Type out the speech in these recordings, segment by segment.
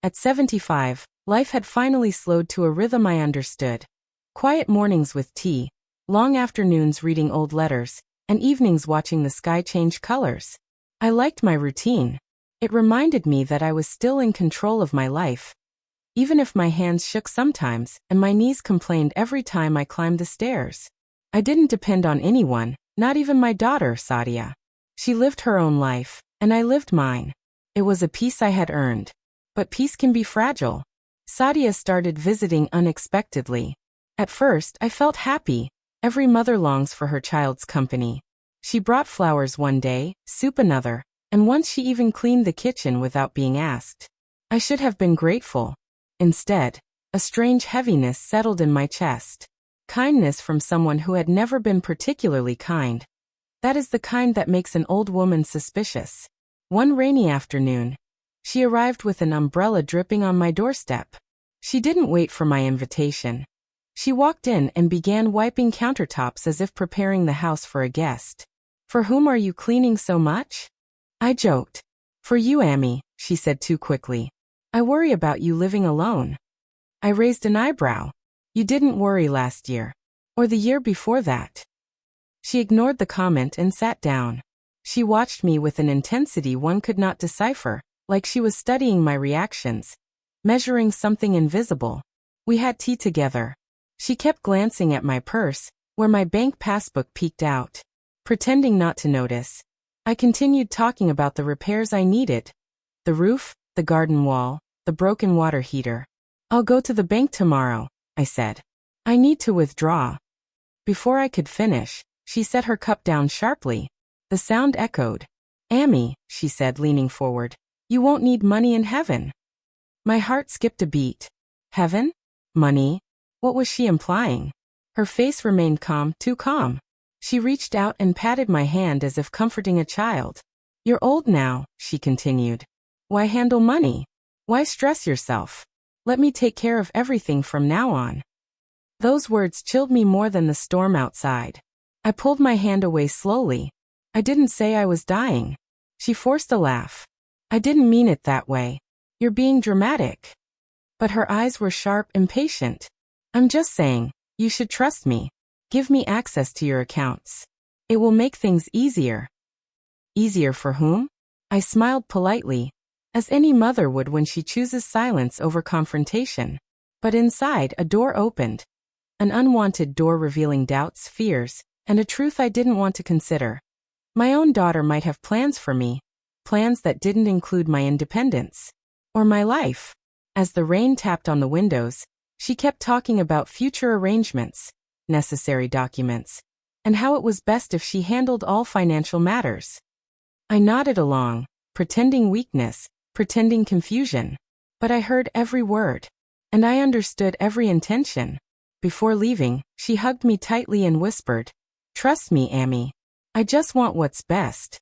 At 75, life had finally slowed to a rhythm I understood. Quiet mornings with tea, long afternoons reading old letters, and evenings watching the sky change colors. I liked my routine. It reminded me that I was still in control of my life. Even if my hands shook sometimes, and my knees complained every time I climbed the stairs. I didn't depend on anyone, not even my daughter, Sadia. She lived her own life, and I lived mine. It was a peace I had earned. But peace can be fragile. Sadia started visiting unexpectedly. At first, I felt happy. Every mother longs for her child's company. She brought flowers one day, soup another, and once she even cleaned the kitchen without being asked. I should have been grateful. Instead, a strange heaviness settled in my chest. Kindness from someone who had never been particularly kind. That is the kind that makes an old woman suspicious. One rainy afternoon, she arrived with an umbrella dripping on my doorstep. She didn't wait for my invitation. She walked in and began wiping countertops as if preparing the house for a guest. "For whom are you cleaning so much?" I joked. "For you, Amy," she said too quickly. "I worry about you living alone." I raised an eyebrow. "You didn't worry last year. Or the year before that." She ignored the comment and sat down. She watched me with an intensity one could not decipher, like she was studying my reactions, measuring something invisible. We had tea together. She kept glancing at my purse, where my bank passbook peeked out. Pretending not to notice, I continued talking about the repairs I needed. The roof, the garden wall, the broken water heater. "I'll go to the bank tomorrow," I said. "I need to withdraw." Before I could finish, she set her cup down sharply. The sound echoed. "Amy," she said, leaning forward, "you won't need money in heaven." My heart skipped a beat. Heaven? Money? What was she implying? Her face remained calm, too calm. She reached out and patted my hand as if comforting a child. "You're old now," she continued. "Why handle money? Why stress yourself? Let me take care of everything from now on." Those words chilled me more than the storm outside. I pulled my hand away slowly. "I didn't say I was dying." She forced a laugh. "I didn't mean it that way. You're being dramatic." But her eyes were sharp, impatient. "I'm just saying, you should trust me. Give me access to your accounts. It will make things easier." Easier for whom? I smiled politely, as any mother would when she chooses silence over confrontation. But inside, a door opened. An unwanted door revealing doubts, fears, and a truth I didn't want to consider. My own daughter might have plans for me, plans that didn't include my independence. Or my life. As the rain tapped on the windows, she kept talking about future arrangements, necessary documents, and how it was best if she handled all financial matters. I nodded along, pretending weakness, pretending confusion. But I heard every word, and I understood every intention. Before leaving, she hugged me tightly and whispered, "Trust me, Amy. I just want what's best."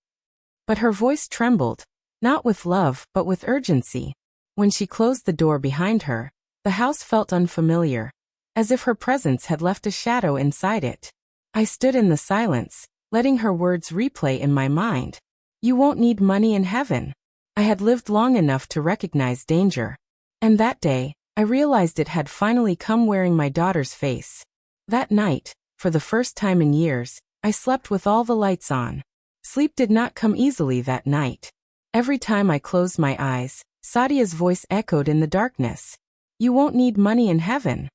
But her voice trembled, not with love but with urgency. When she closed the door behind her, the house felt unfamiliar, as if her presence had left a shadow inside it. I stood in the silence, letting her words replay in my mind. "You won't need money in heaven." I had lived long enough to recognize danger. And that day, I realized it had finally come wearing my daughter's face. That night, for the first time in years, I slept with all the lights on. Sleep did not come easily that night. Every time I closed my eyes, Sadia's voice echoed in the darkness. "You won't need money in heaven."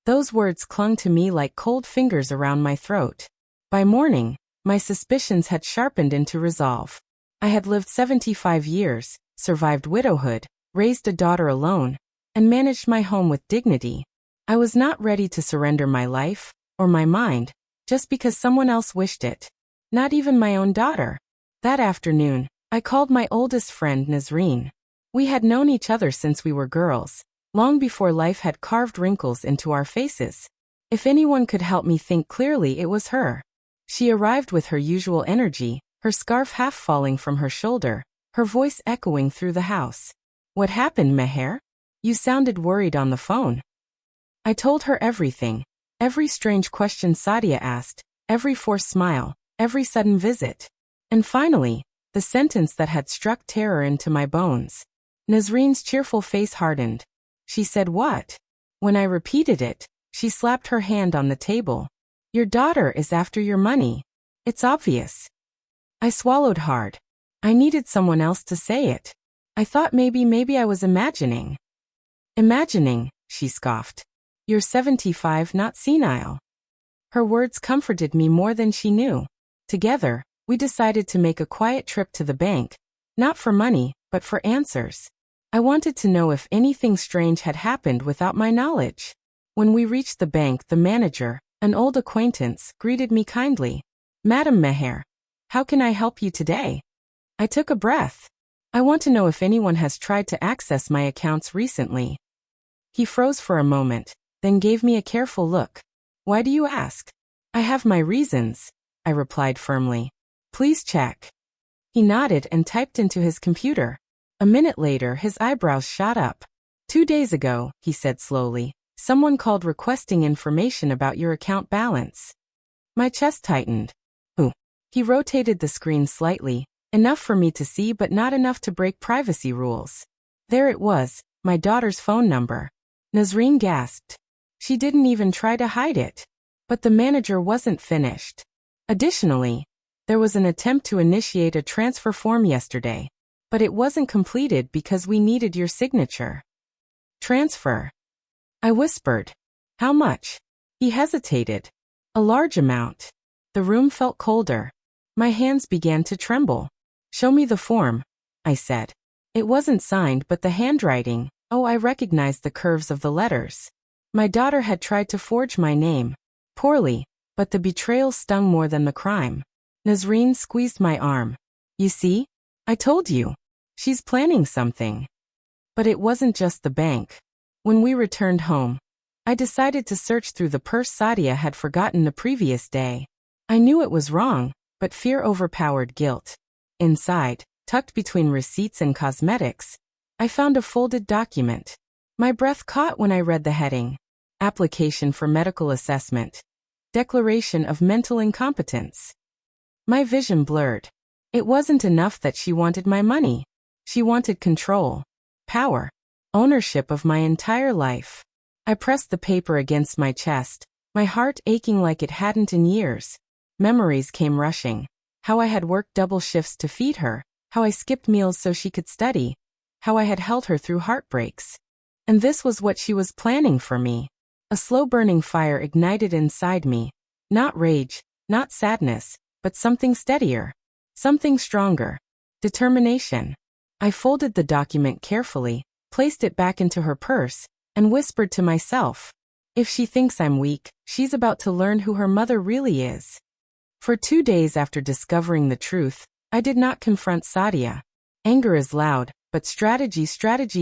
Those words clung to me like cold fingers around my throat. By morning, my suspicions had sharpened into resolve. I had lived 75 years, survived widowhood, raised a daughter alone, and managed my home with dignity. I was not ready to surrender my life, or my mind, just because someone else wished it. Not even my own daughter. That afternoon, I called my oldest friend Nazreen. We had known each other since we were girls, long before life had carved wrinkles into our faces. If anyone could help me think clearly, it was her. She arrived with her usual energy, her scarf half falling from her shoulder, her voice echoing through the house. "What happened, Meher? You sounded worried on the phone." I told her everything. Every strange question Sadia asked, every forced smile, every sudden visit. And finally, the sentence that had struck terror into my bones. Nazreen's cheerful face hardened. She said what? When I repeated it, she slapped her hand on the table. Your daughter is after your money. It's obvious. I swallowed hard. I needed someone else to say it. I thought maybe I was imagining. Imagining, she scoffed. You're 75, not senile. Her words comforted me more than she knew. Together, we decided to make a quiet trip to the bank, not for money, but for answers. I wanted to know if anything strange had happened without my knowledge. When we reached the bank, the manager, an old acquaintance, greeted me kindly. Madam Meher, how can I help you today? I took a breath. I want to know if anyone has tried to access my accounts recently. He froze for a moment, then gave me a careful look. Why do you ask? I have my reasons, I replied firmly. Please check. He nodded and typed into his computer. A minute later, his eyebrows shot up. 2 days ago, he said slowly, someone called requesting information about your account balance. My chest tightened. Who? He rotated the screen slightly, enough for me to see but not enough to break privacy rules. There it was, my daughter's phone number. Nazreen gasped. She didn't even try to hide it. But the manager wasn't finished. Additionally, there was an attempt to initiate a transfer form yesterday, but it wasn't completed because we needed your signature. Transfer. I whispered. How much? He hesitated. A large amount. The room felt colder. My hands began to tremble. Show me the form, I said. It wasn't signed, but the handwriting, oh, I recognized the curves of the letters. My daughter had tried to forge my name. Poorly, but the betrayal stung more than the crime. Nazreen squeezed my arm. You see? I told you. She's planning something. But it wasn't just the bank. When we returned home, I decided to search through the purse Sadia had forgotten the previous day. I knew it was wrong, but fear overpowered guilt. Inside, tucked between receipts and cosmetics, I found a folded document. My breath caught when I read the heading. Application for medical assessment. Declaration of mental incompetence. My vision blurred. It wasn't enough that she wanted my money. She wanted control, power, ownership of my entire life. I pressed the paper against my chest, my heart aching like it hadn't in years. Memories came rushing. How I had worked double shifts to feed her, how I skipped meals so she could study, how I had held her through heartbreaks. And this was what she was planning for me. A slow-burning fire ignited inside me. Not rage, not sadness, but something steadier. Something stronger. Determination. I folded the document carefully, placed it back into her purse, and whispered to myself, if she thinks I'm weak, she's about to learn who her mother really is. For 2 days after discovering the truth, I did not confront Sadia. Anger is loud, but strategy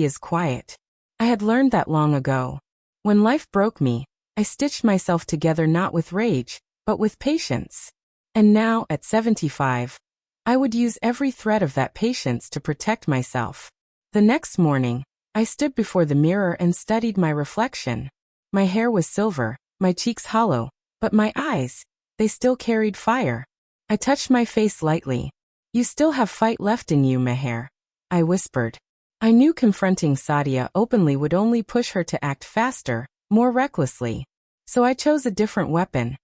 is quiet. I had learned that long ago. When life broke me, I stitched myself together not with rage, but with patience. And now, at 75, I would use every thread of that patience to protect myself. The next morning, I stood before the mirror and studied my reflection. My hair was silver, my cheeks hollow, but my eyes, they still carried fire. I touched my face lightly. You still have fight left in you, Meher, I whispered. I knew confronting Sadia openly would only push her to act faster, more recklessly. So I chose a different weapon.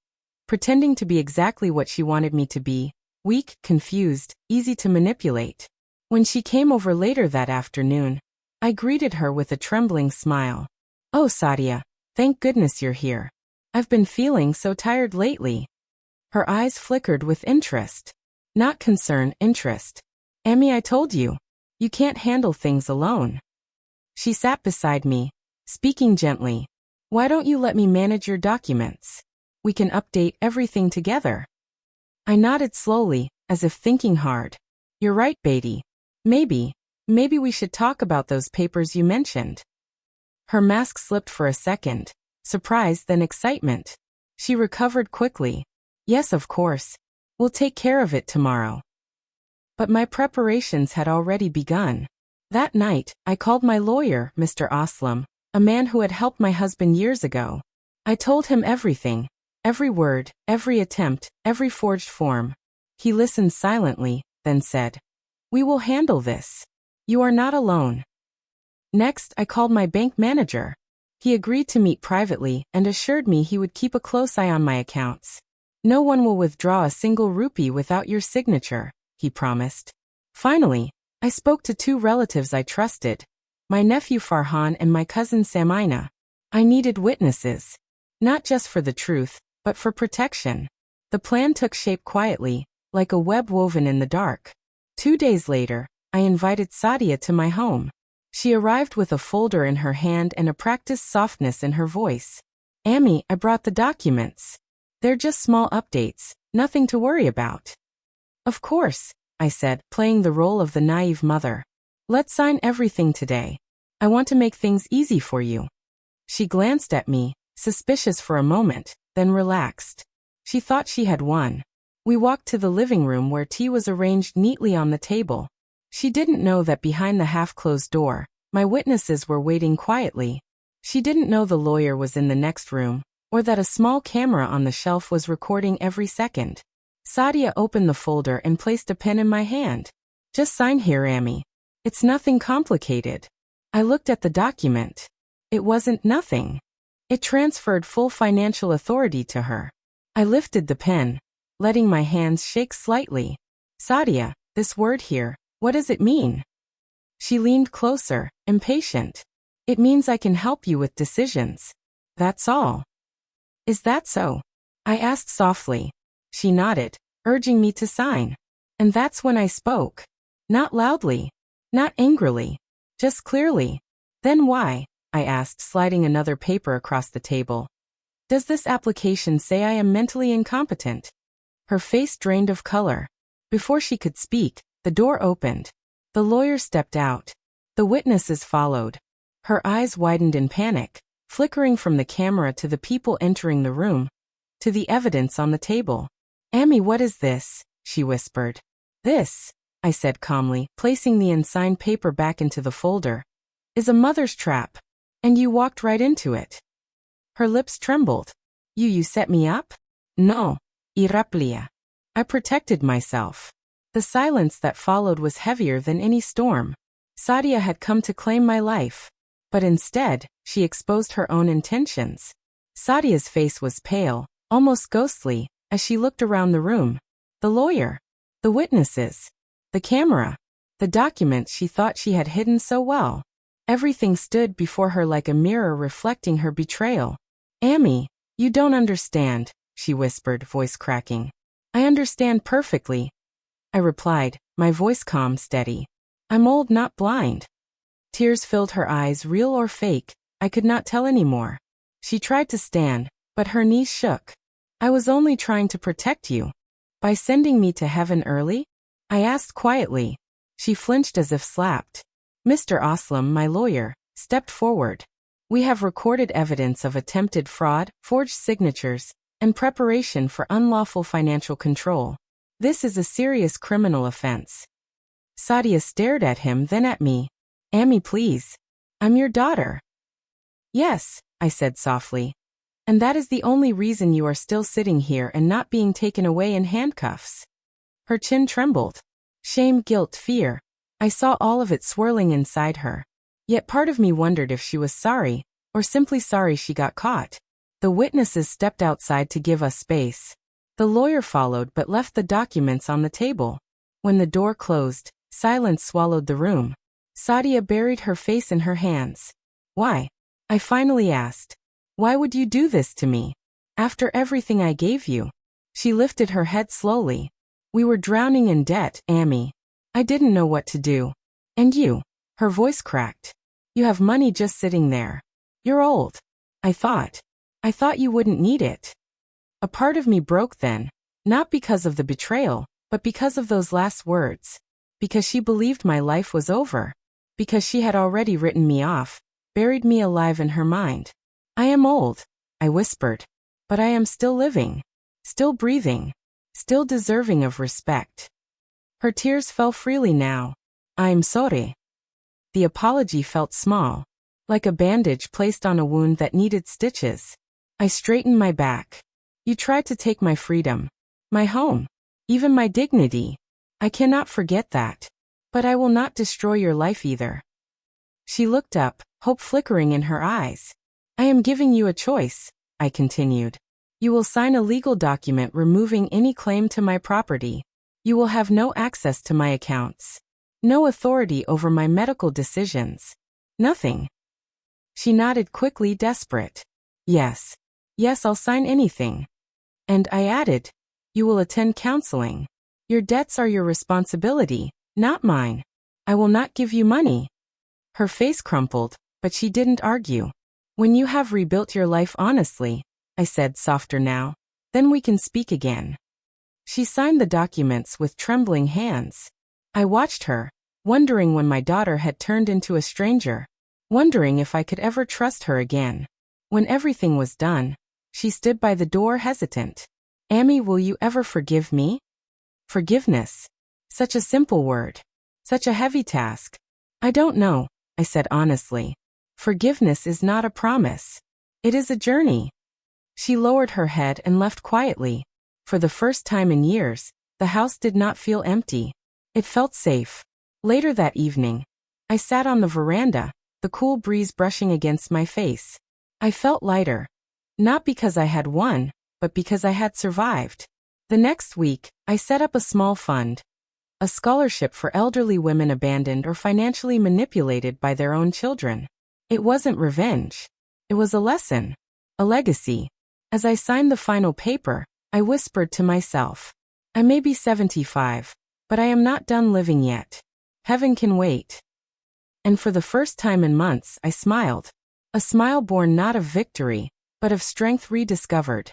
Pretending to be exactly what she wanted me to be, weak, confused, easy to manipulate. When she came over later that afternoon, I greeted her with a trembling smile. Oh, Sadia, thank goodness you're here. I've been feeling so tired lately. Her eyes flickered with interest. Not concern, interest. Emmy, I told you. You can't handle things alone. She sat beside me, speaking gently. Why don't you let me manage your documents? We can update everything together. I nodded slowly, as if thinking hard. You're right, Beatty. Maybe we should talk about those papers you mentioned. Her mask slipped for a second, surprise then excitement. She recovered quickly. Yes, of course. We'll take care of it tomorrow. But my preparations had already begun. That night, I called my lawyer, Mr. Aslam, a man who had helped my husband years ago. I told him everything. Every word, every attempt, every forged form. He listened silently, then said, "We will handle this. You are not alone. Next, I called my bank manager. He agreed to meet privately and assured me he would keep a close eye on my accounts. No one will withdraw a single rupee without your signature, he promised. Finally, I spoke to 2 relatives I trusted, my nephew Farhan and my cousin Samina. I needed witnesses. Not just for the truth, but for protection. The plan took shape quietly, like a web woven in the dark. 2 days later, I invited Sadia to my home. She arrived with a folder in her hand and a practiced softness in her voice. Amy, I brought the documents. They're just small updates, nothing to worry about. Of course, I said, playing the role of the naive mother. Let's sign everything today. I want to make things easy for you. She glanced at me, suspicious for a moment, then relaxed. She thought she had won. We walked to the living room where tea was arranged neatly on the table. She didn't know that behind the half-closed door, my witnesses were waiting quietly. She didn't know the lawyer was in the next room, or that a small camera on the shelf was recording every second. Sadia opened the folder and placed a pen in my hand. Just sign here, Amy. It's nothing complicated. I looked at the document. It wasn't nothing. It transferred full financial authority to her. I lifted the pen, letting my hands shake slightly. Sadia, this word here, what does it mean? She leaned closer, impatient. It means I can help you with decisions. That's all. Is that so? I asked softly. She nodded, urging me to sign. And that's when I spoke. Not loudly. Not angrily. Just clearly. Then why? I asked, sliding another paper across the table. Does this application say I am mentally incompetent? Her face drained of color. Before she could speak, the door opened. The lawyer stepped out. The witnesses followed. Her eyes widened in panic, flickering from the camera to the people entering the room, to the evidence on the table. Amy, what is this? She whispered. This, I said calmly, placing the unsigned paper back into the folder, is a mother's trap. And you walked right into it. Her lips trembled. You set me up? No. Iraplia. I protected myself. The silence that followed was heavier than any storm. Sadia had come to claim my life. But instead, she exposed her own intentions. Sadia's face was pale, almost ghostly, as she looked around the room. The lawyer. The witnesses. The camera. The documents she thought she had hidden so well. Everything stood before her like a mirror reflecting her betrayal. Amy, you don't understand, she whispered, voice cracking. I understand perfectly. I replied, my voice calm, steady. I'm old, not blind. Tears filled her eyes, real or fake, I could not tell anymore. She tried to stand, but her knees shook. I was only trying to protect you. By sending me to heaven early? I asked quietly. She flinched as if slapped. Mr. Aslam, my lawyer, stepped forward. We have recorded evidence of attempted fraud, forged signatures, and preparation for unlawful financial control. This is a serious criminal offense. Sadia stared at him, then at me. Amy, please. I'm your daughter. Yes, I said softly. And that is the only reason you are still sitting here and not being taken away in handcuffs. Her chin trembled. Shame, guilt, fear. I saw all of it swirling inside her. Yet part of me wondered if she was sorry, or simply sorry she got caught. The witnesses stepped outside to give us space. The lawyer followed but left the documents on the table. When the door closed, silence swallowed the room. Sadia buried her face in her hands. Why? I finally asked. Why would you do this to me? After everything I gave you? She lifted her head slowly. We were drowning in debt, Amy. I didn't know what to do. And you? Her voice cracked. You have money just sitting there. You're old. I thought you wouldn't need it. A part of me broke then, not because of the betrayal, but because of those last words. Because she believed my life was over. Because she had already written me off, buried me alive in her mind. I am old, I whispered. But I am still living. Still breathing. Still deserving of respect. Her tears fell freely now. I'm sorry. The apology felt small, like a bandage placed on a wound that needed stitches. I straightened my back. You tried to take my freedom, my home, even my dignity. I cannot forget that. But I will not destroy your life either. She looked up, hope flickering in her eyes. I am giving you a choice, I continued. You will sign a legal document removing any claim to my property. You will have no access to my accounts. No authority over my medical decisions. Nothing. She nodded quickly, desperate. Yes. Yes, I'll sign anything. And I added, you will attend counseling. Your debts are your responsibility, not mine. I will not give you money. Her face crumpled, but she didn't argue. When you have rebuilt your life honestly, I said, softer now, then we can speak again. She signed the documents with trembling hands. I watched her, wondering when my daughter had turned into a stranger, wondering if I could ever trust her again. When everything was done, she stood by the door hesitant. Amy, will you ever forgive me? Forgiveness. Such a simple word. Such a heavy task. I don't know, I said honestly. Forgiveness is not a promise. It is a journey. She lowered her head and left quietly. For the first time in years, the house did not feel empty. It felt safe. Later that evening, I sat on the veranda, the cool breeze brushing against my face. I felt lighter. Not because I had won, but because I had survived. The next week, I set up a small fund. A scholarship for elderly women abandoned or financially manipulated by their own children. It wasn't revenge. It was a lesson. A legacy. As I signed the final paper, I whispered to myself, I may be 75, but I am not done living yet. Heaven can wait. And for the first time in months, I smiled. A smile born not of victory, but of strength rediscovered.